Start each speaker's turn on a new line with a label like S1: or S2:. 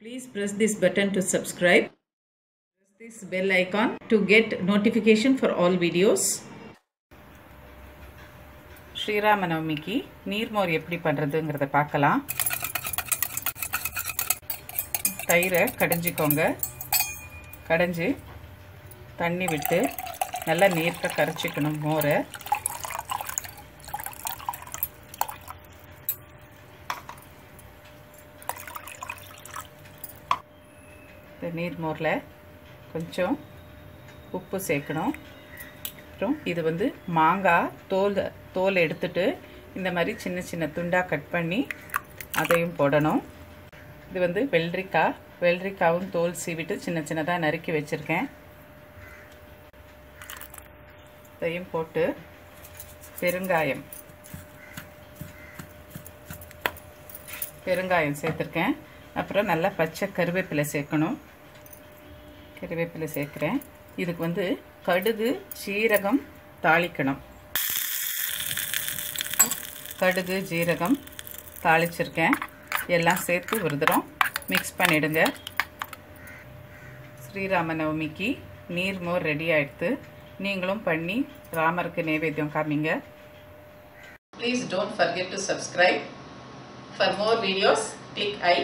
S1: Please press this button to subscribe. Press this bell icon to get notification for all videos. ஸ்ரீராமநவமிக்கு நீர்மோர் எப்படி பண்ணுறதுங்கிறத பார்க்கலாம். தயிரை கடைஞ்சிக்கோங்க. கடைஞ்சி தண்ணி விட்டு நல்லா நீர்க்க கரைச்சிக்கணும் மோரை. இந்த நீர்மோரில் கொஞ்சம் உப்பு சேர்க்கணும். அப்புறம் இது மாங்காய் தோல் எடுத்துட்டு இந்த மாதிரி சின்ன சின்ன துண்டாக கட் பண்ணி அதையும் போடணும். இது வெள்ளரிக்காவும் தோல் சீவிட்டு சின்ன சின்னதாக நறுக்கி வச்சுருக்கேன். இதையும் போட்டு பெருங்காயம் சேர்த்துருக்கேன். அப்புறம் நல்லா பச்சை கருவேப்பிலை சேர்க்கணும். கருவேப்பிலை சேர்க்குறேன். இதுக்கு கடுகு சீரகம் தாளிக்கணும். கடுகு ஜீரகம் தாளிச்சிருக்கேன். எல்லாம் சேர்த்து ஒரு தரம் மிக்ஸ் பண்ணிடுங்க. ஸ்ரீராமநவமிக்கு நீர்மோர் ரெடி ஆயிடுத்து. நீங்களும் பண்ணி ராமருக்கு நைவேத்தியம் காமிங்க. Please don't forget to subscribe. For more videos, click I.